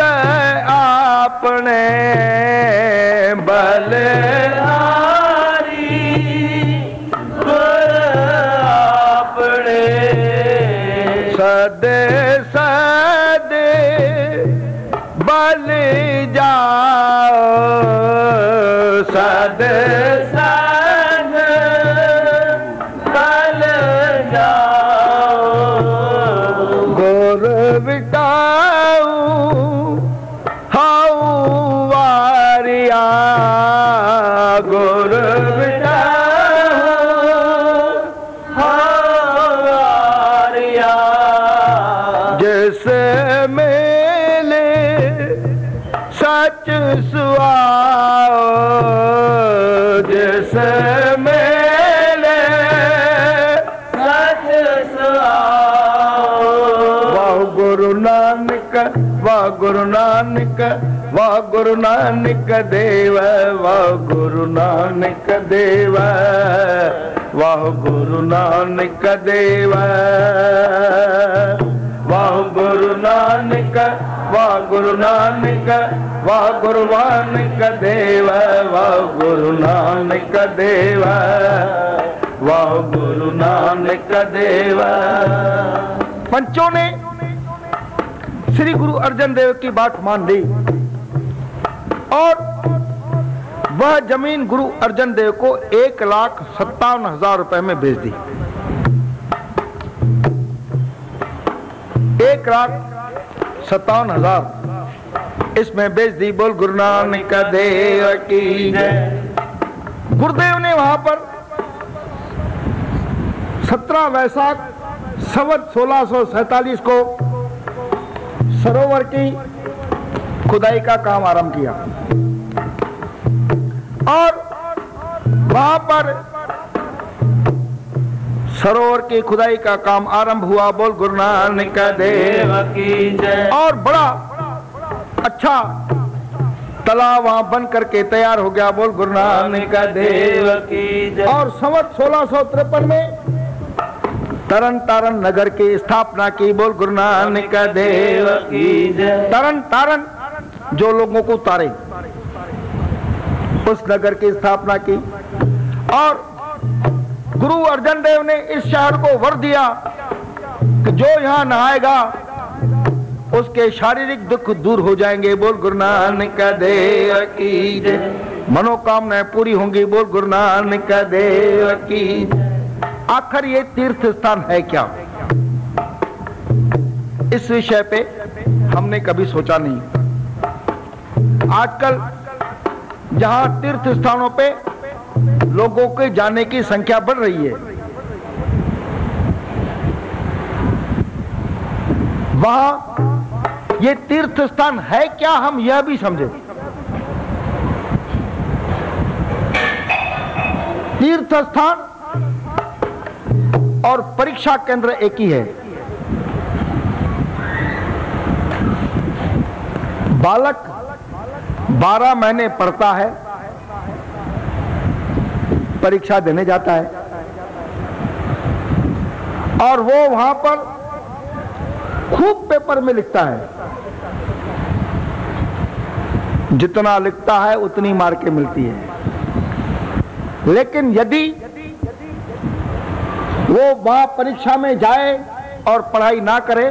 B: आपने,
A: बलिहारी गुर आपने,
B: सदे सदे बल जाओ, सदे
A: सद बल जाओ,
B: गुर बिटाऊ हाउ वारिया, गुर
A: बिटाऊ हारिया।
B: जिस मेले सच सुआओ, जिस मेले
A: सच सुआओ।
B: वाह गुरु नानक, वाह गुरु नानक, वाह गुरु नानक देव, वाह गुरु नानक देव, वाह गुरु नानक देव, वाह गुरु नानक, वाह गुरु नानक, वाह गुरु नानक देव, वाह गुरु नानक देव, वाह गुरु नानक देव। पंचों ने श्री गुरु अर्जन देव की बात मान ली और वह जमीन गुरु अर्जन देव को 1,57,000 रुपए में बेच दी। 1,57,000 इसमें बेच दी। बोल गुरु नानक देव की जय। गुरुदेव ने वहां पर 17 वैशाख संवत 1647 को सरोवर की खुदाई का काम आरंभ किया और वहां पर सरोवर की खुदाई का काम आरंभ हुआ। बोल गुरु नानक देव
A: की जय।
B: और बड़ा अच्छा तालाब वहां बन करके तैयार हो गया। बोल गुरु नानक देव
A: की जय।
B: और संवत 1653 में तरन तारण नगर की स्थापना की। बोल गुरु नानक देव
A: की जय।
B: तरन तारण जो लोगों को तारे, उस नगर की स्थापना की और गुरु अर्जन देव ने इस शहर को वर दिया कि जो यहाँ नहाएगा उसके शारीरिक दुख दूर हो जाएंगे। बोल गुरु नानक देव की जय। मनोकामनाएं पूरी होंगी। बोल गुरु नानक देव की। आखिर ये तीर्थ स्थान है क्या? इस विषय पे हमने कभी सोचा नहीं। आजकल जहां तीर्थ स्थानों पे लोगों के जाने की संख्या बढ़ रही है, वहां ये तीर्थ स्थान है क्या, हम यह भी समझे। तीर्थ स्थान और परीक्षा केंद्र एक ही है। बालक 12 महीने पढ़ता है, परीक्षा देने जाता है और वो वहां पर खूब पेपर में लिखता है। जितना लिखता है उतनी मार्कें मिलती है। लेकिन यदि वो वहां परीक्षा में जाए और पढ़ाई ना करे,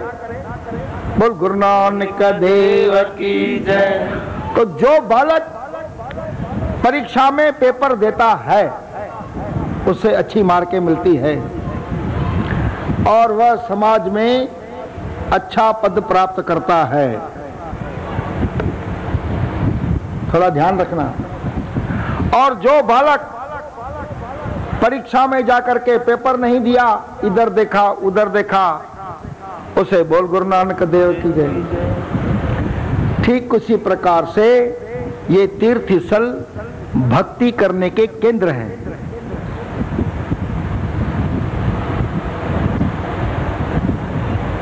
B: बोल गुरु नानक देव की जय, तो जो बालक परीक्षा में पेपर देता है उससे अच्छी मार्कें मिलती है और वह समाज में अच्छा पद प्राप्त करता है। थोड़ा ध्यान रखना। और जो बालक परीक्षा में जाकर के पेपर नहीं दिया, इधर देखा उधर देखा, उसे बोल गुरु नानक देव की जय। ठीक उसी प्रकार से ये तीर्थ स्थल भक्ति करने के केंद्र हैं।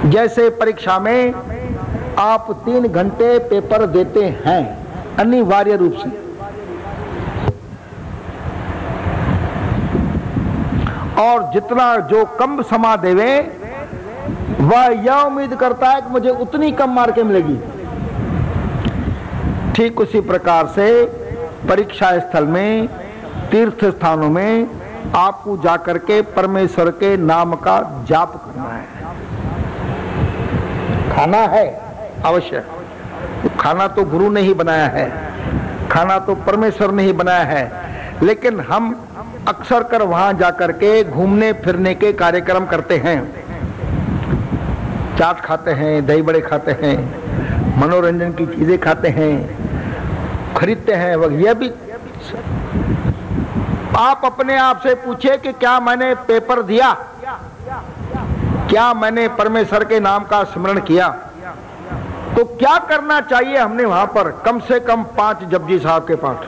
B: जैसे परीक्षा में आप 3 घंटे पेपर देते हैं अनिवार्य रूप से, और जितना जो कम समय देवे वह यह उम्मीद करता है कि मुझे उतनी कम मार्कें मिलेगी। ठीक उसी प्रकार से परीक्षा स्थल में, तीर्थ स्थानों में आपको जाकर के परमेश्वर के नाम का जाप करना है। खाना है अवश्य, खाना तो गुरु ने ही बनाया है, खाना तो परमेश्वर ने ही बनाया है, लेकिन हम अक्सर कर वहां जाकर के घूमने फिरने के कार्यक्रम करते हैं। चाट खाते हैं, दही बड़े खाते हैं, मनोरंजन की चीजें खाते हैं, खरीदते हैं। वह यह भी आप अपने आप से पूछे कि क्या मैंने पेपर दिया, क्या मैंने परमेश्वर के नाम का स्मरण किया? तो क्या करना चाहिए हमने वहां पर? कम से कम 5 जपजी साहब के पाठ।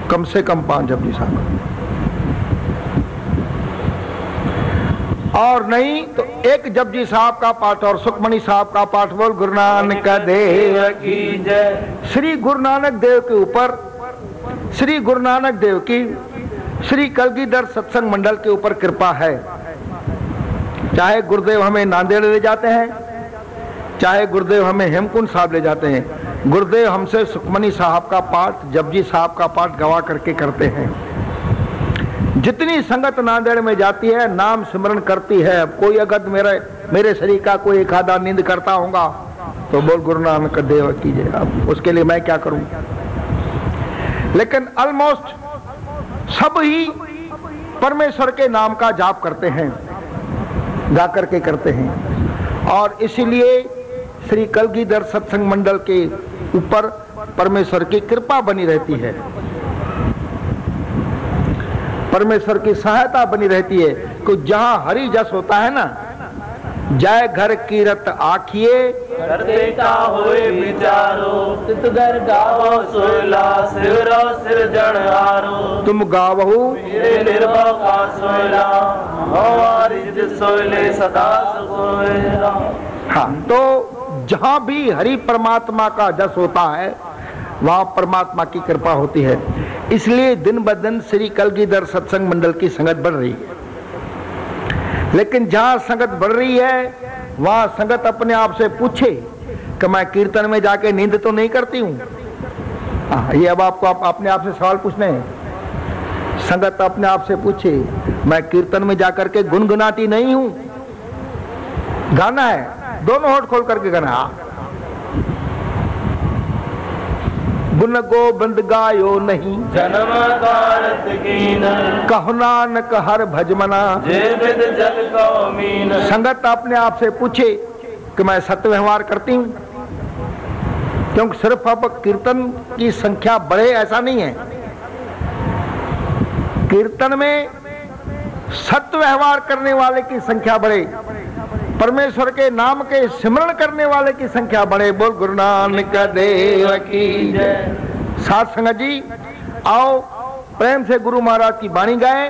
B: कम से कम 5 जपजी साहब, और नहीं तो 1 जपजी साहब का पाठ और सुखमणि साहब का पाठ। बोल गुरु नानक देव की जय। श्री गुरु नानक देव के ऊपर, श्री गुरु नानक देव की श्री कलगीधर सत्संग मंडल के ऊपर कृपा है। चाहे गुरुदेव हमें नांदेड़ ले जाते हैं, चाहे गुरुदेव हमें हेमकुंड साहब ले जाते हैं, गुरुदेव हमसे सुखमणि साहब का पाठ, जपजी साहब का पाठ गवा करके करते हैं। जितनी संगत नांदेड़ में जाती है, नाम सिमरन करती है। अब कोई अगर मेरे शरीर का कोई एक आधा नींद करता होगा तो बोल गुरु नानक देव कीजिए। अब उसके लिए मैं क्या करूं? लेकिन ऑलमोस्ट सब ही परमेश्वर के नाम का जाप करते हैं, गा करके करते हैं। और इसीलिए श्री कलगीधर सत्संग मंडल के ऊपर परमेश्वर की कृपा बनी रहती है, परमेश्वर की सहायता बनी रहती है। कि जहां हरि जस होता है ना, जय घर कीरत आखिए,
A: करते होए विचारो, तित घर गावो सोयला, सिरो सिरजन हारो।
B: तुम गावहु
A: मेरे निर्भव का सोयला, हमारी जित सोयले सदा सोयला।
B: हाँ, तो जहां भी हरि परमात्मा का जस होता है वहां परमात्मा की कृपा होती है। इसलिए दिन ब दिन श्री कलगीधर सत्संग मंडल की संगत बढ़ रही है। लेकिन जहां संगत बढ़ रही है वहां संगत अपने आप से पूछे कि मैं कीर्तन में जाके नींद तो नहीं करती हूं। ये अब आपको अपने आप से सवाल पूछने हैं। संगत अपने आप से पूछे, मैं कीर्तन में जाकर के गुनगुनाती नहीं हूं? गाना है, दोनों होठ खोल करके गाना। गुन गोबिंद गायो नहीं,
A: जन्म कारत कीन,
B: कहो नानक हर भजमना,
A: जे विद जग को मीन।
B: संगत अपने आप से पूछे कि मैं सत्य व्यवहार करती हूँ? क्योंकि सिर्फ अब कीर्तन की संख्या बढ़े ऐसा नहीं है, कीर्तन में सत्य व्यवहार करने वाले की संख्या बढ़े, परमेश्वर के नाम के सिमरण करने वाले की संख्या बढ़े। बोल गुरु नानक देव की जय। साथ संगत जी आओ प्रेम से गुरु महाराज की वाणी गाएं।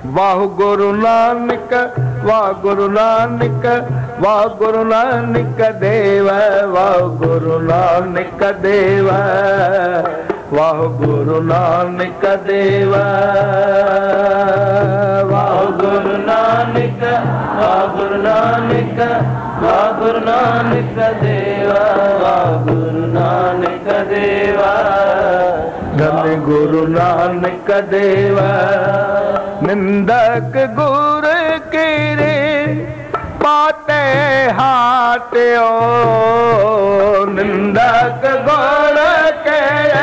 B: वाह गुरु नानक, वाह गुरु नानक, वाह गुरु नानक देव, वाह गुरु नानक देव, वाह वाह गुरु नानक देवा, वाह
A: गुरु नानक, वाह गुरु नानक, वाह गुरु नानक देवा, वाह गुरु नानक देवा।
B: धन गुरु नानक देवा, निंदक गुर केरे पाते हाट्यो, निंदक गुर केरे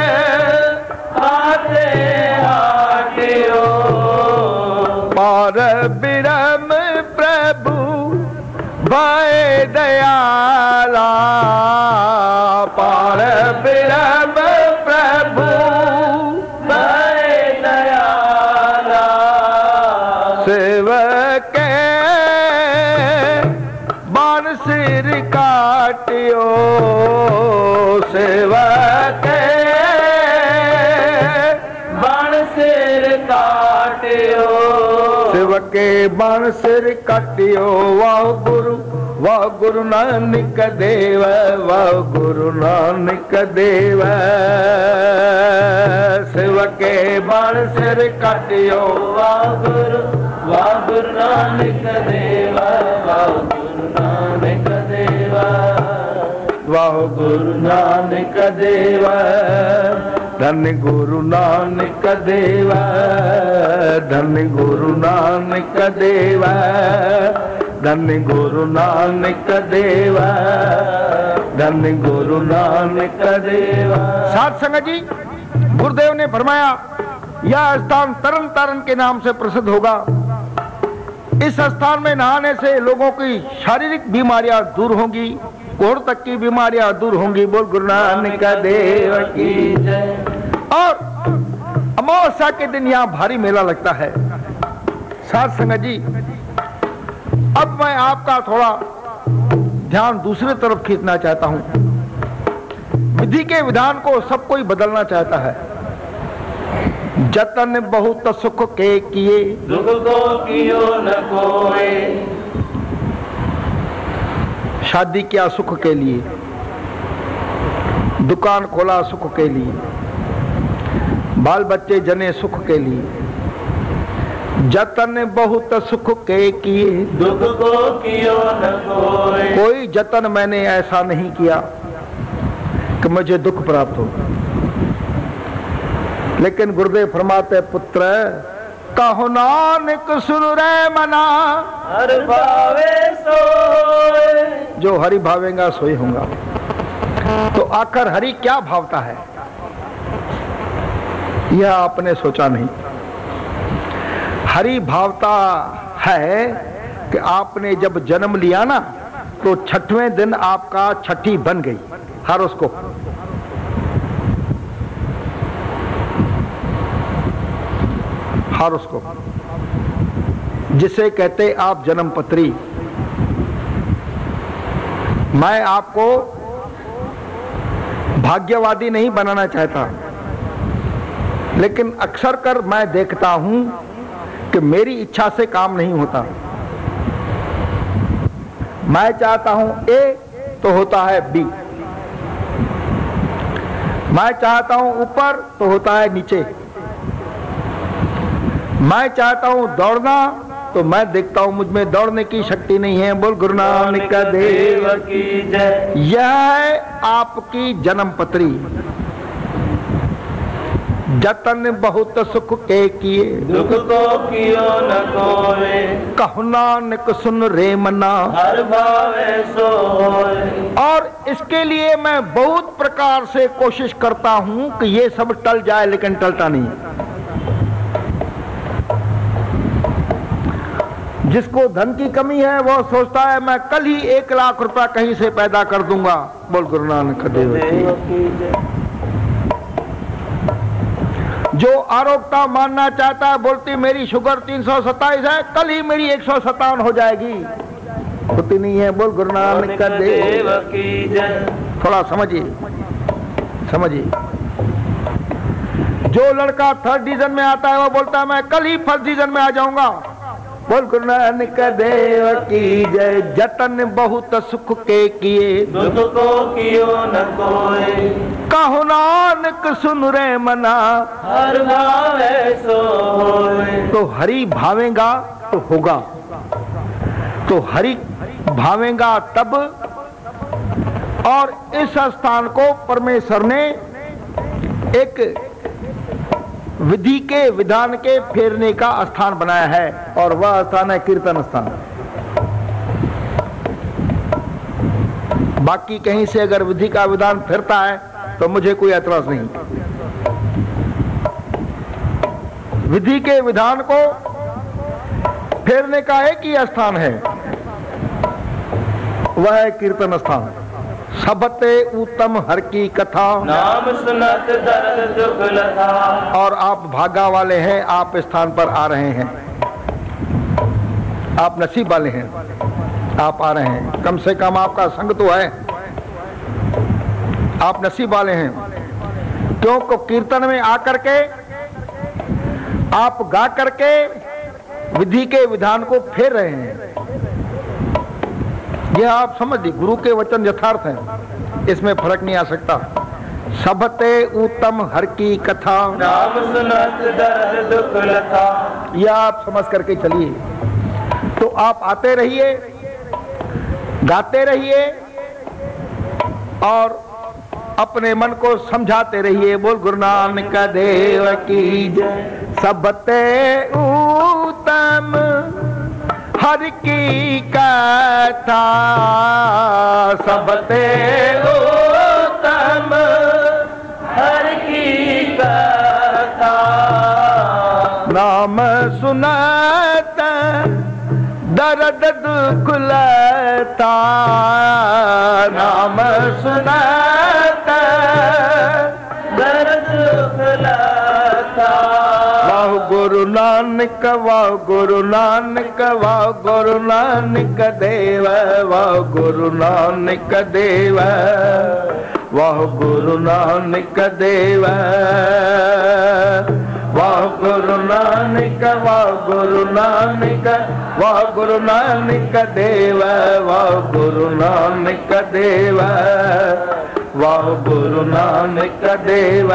A: पाते हाट्यो,
B: पार बिरम प्रभु भय दयाला, पार बिरम प्रभु
A: भय दयाला।
B: सेवक बाण सिर काटियो, सेवक
A: बाण सिर काटियो,
B: सेवक बाण सिर काटियो। वाह गुरु नानक देव, वाह गुरु नानक देव, सेवक बाण सिर काटियो।
A: वाह गुरु नानक देवा, वाह गुरु नानक देवा,
B: वाह गुरु नानक देवा, धन गुरु नानक देवा, धन गुरु नानक देवा, धन गुरु नानक देवा, धन गुरु नानक देवा। साध संगत जी, गुरुदेव ने फरमाया यह स्थान तरन तारण के नाम से प्रसिद्ध होगा। इस स्थान में नहाने से लोगों की शारीरिक बीमारियां दूर होंगी, कोढ़ तक की बीमारियां दूर होंगी। बोल गुरु नानक देव की जय। और अमावस्या के दिन यहाँ भारी मेला लगता है। साध संगत जी, अब मैं आपका थोड़ा ध्यान दूसरे तरफ खींचना चाहता हूँ। विधि के विधान को सब कोई बदलना चाहता है। जतन बहुत सुख के किए,
A: दुख को कियो न कोई।
B: शादी किया सुख के लिए, दुकान खोला सुख के लिए, बाल बच्चे जने सुख के लिए। जतन बहुत सुख के किए,
A: दुख को कियो न कोई।
B: कोई जतन मैंने ऐसा नहीं किया कि मुझे दुख प्राप्त हो। लेकिन गुरुदेव फरमाते पुत्र कहो नानक सुन रे मना,
A: हर भावे सोए।
B: जो हरि भावेगा सोई होगा। तो आखिर हरि क्या भावता है, यह आपने सोचा नहीं। हरि भावता है कि आपने जब जन्म लिया ना, तो 6वें दिन आपका छठी बन गई। हर उसको हर उसको जिसे कहते आप जन्म पत्री। मैं आपको भाग्यवादी नहीं बनाना चाहता, लेकिन अक्सर कर मैं देखता हूं कि मेरी इच्छा से काम नहीं होता। मैं चाहता हूं ए तो होता है बी, मैं चाहता हूं ऊपर तो होता है नीचे। मैं चाहता हूं दौड़ना तो मैं देखता हूं मुझ में दौड़ने की शक्ति नहीं है। बोल गुरु नानक देव
A: की जय।
B: यह है आपकी जन्म पत्री। जतन बहुत सुख के किए,
A: दुख को कियो न कोई।
B: कहु नानक सुन रे मना,
A: हर भावे सोए।
B: और इसके लिए मैं बहुत प्रकार से कोशिश करता हूं कि ये सब टल जाए, लेकिन टलता नहीं। जिसको धन की कमी है वो सोचता है मैं कल ही 1 लाख रुपया कहीं से पैदा कर दूंगा। बोल गुरु नानक देव की। जो आरोग्यता मानना चाहता है, बोलती मेरी शुगर 327 है, कल ही मेरी 157 हो जाएगी। होती नहीं है। बोल गुरु नानक देव
A: की जय।
B: थोड़ा समझिए समझिए। जो लड़का 3rd डिवीजन में आता है वो बोलता है मैं कल ही 1st डिवीजन में आ जाऊंगा। बोल गुरु नानक देव की जय। जतन बहुत सुख के किए,
A: दुख को कियो न कोई।
B: कहो नानक सुन रे मना,
A: हर भावे सो होए।
B: तो हरि भावेगा तो होगा, तो हरि भावेगा तब। और इस स्थान को परमेश्वर ने एक विधि के विधान के फेरने का स्थान बनाया है, और वह स्थान है कीर्तन स्थान। बाकी कहीं से अगर विधि का विधान फिरता है तो मुझे कोई ऐतराज नहीं। विधि के विधान को फेरने का एक ही स्थान है, वह है कीर्तन स्थान। सबते उत्तम हर की कथा,
A: नाम सुनत दर्द दुख लथा।
B: और आप भागा वाले हैं, आप स्थान पर आ रहे हैं, आप नसीब वाले हैं, आप आ रहे हैं। कम से कम आपका संग तो है, आप नसीब वाले हैं। क्योंकि कीर्तन में आकर के आप गा करके विधि के विधान को फेर रहे हैं। यह आप समझ लीजिए, गुरु के वचन यथार्थ हैं, इसमें फर्क नहीं आ सकता। सबते उत्तम हर की कथा,
A: नाम सुनत दर्द दुख लथा।
B: यह आप समझ करके चलिए। तो आप आते रहिए, गाते रहिए और अपने मन को समझाते रहिए। बोल गुरु नानक देव की जय। सबते उत्तम हर की कथा, सबते
A: उत्तम हर की कथा।
B: नाम सुनत दर्द दुख लता, नाम सुनत
A: दर्द दुख लथा।
B: वाह गुरु नानक, वाह गुरु नानक, वाह गुरु नानक देव, वाह गुरु नानक देव, वाह गुरु नानक देव, वाह गुरु नानक, वाह गुरु नानक, वाह गुरु नानक देव, वाह गुरु नानक देव, वाह गुरु नानक देव।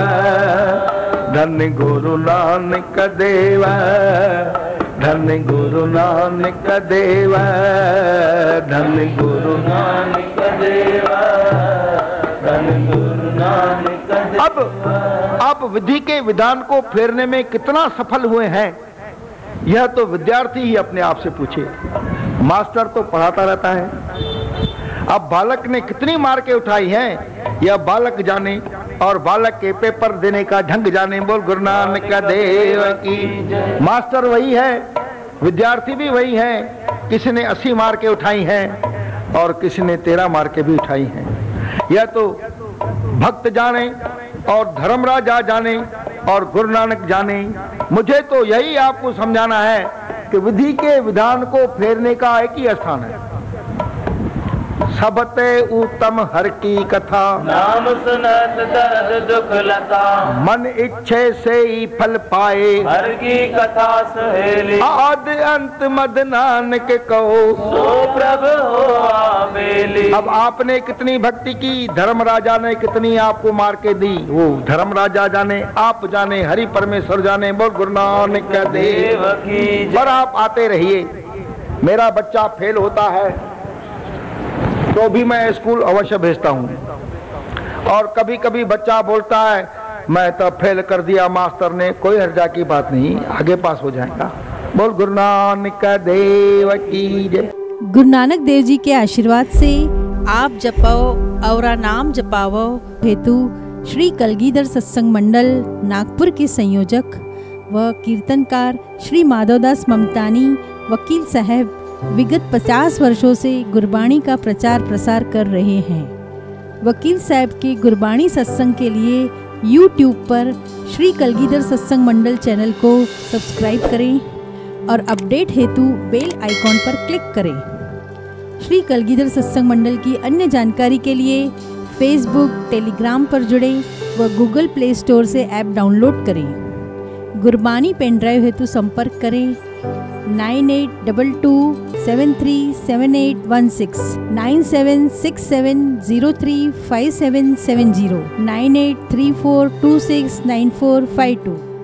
B: धन गुरु नानक देव, धन गुरु नानक देव, धन गुरु
A: नानक देव, धन गुरु नानक देव।
B: अब आप विधि के विधान को फेरने में कितना सफल हुए हैं, यह तो विद्यार्थी ही अपने आप से पूछे। मास्टर तो पढ़ाता रहता है। अब बालक ने कितनी मार्कें उठाई हैं, यह बालक जाने, और बालक के पेपर देने का ढंग जाने। बोल गुरु नानक देव की। मास्टर वही है, विद्यार्थी भी वही है। किसी ने 80 मार्कें उठाई हैं और किसी ने 13 मार्कें भी उठाई हैं। यह तो भक्त जाने और धर्मराजा जाने और गुरु नानक जाने। मुझे तो यही आपको समझाना है कि विधि के विधान को फेरने का एक ही स्थान है। सबते उत्तम हर की कथा,
A: नाम सुनत दर्द दुख लता।
B: मन इच्छे से ही फल पाए,
A: हर की कथा सहेली।
B: आद अंत मद नानक कहो,
A: सो प्रभु हो आबेली।
B: अब आपने कितनी भक्ति की, धर्मराजा ने कितनी आपको मार के दी, वो धर्मराजा जाने, आप जाने, हरि परमेश्वर जाने। बोल गुरु नानक देव
A: की।
B: पर आप आते रहिए। मेरा बच्चा फेल होता है तो भी मैं स्कूल अवश्य भेजता हूँ। और कभी कभी बच्चा बोलता है मैं तो फेल कर दिया मास्टर ने, कोई हर्जा की बात नहीं, आगे पास हो जाएगा। बोल गुरु नानक देव की जय।
C: गुरु नानक देव जी के आशीर्वाद से आप जपाओ और नाम जपाओ हेतु श्री कलगीधर सत्संग मंडल नागपुर के संयोजक व कीर्तनकार श्री माधवदास ममतानी वकील साहब विगत 50 वर्षों से गुरबाणी का प्रचार प्रसार कर रहे हैं। वकील साहब के गुरबाणी सत्संग के लिए YouTube पर श्री कलगीधर सत्संग मंडल चैनल को सब्सक्राइब करें और अपडेट हेतु बेल आइकॉन पर क्लिक करें। श्री कलगीधर सत्संग मंडल की अन्य जानकारी के लिए फेसबुक, टेलीग्राम पर जुड़े व गूगल प्ले स्टोर से ऐप डाउनलोड करें। गुरबाणी पेन ड्राइव हेतु संपर्क करें 9822737816, 9767035770, 9834269452।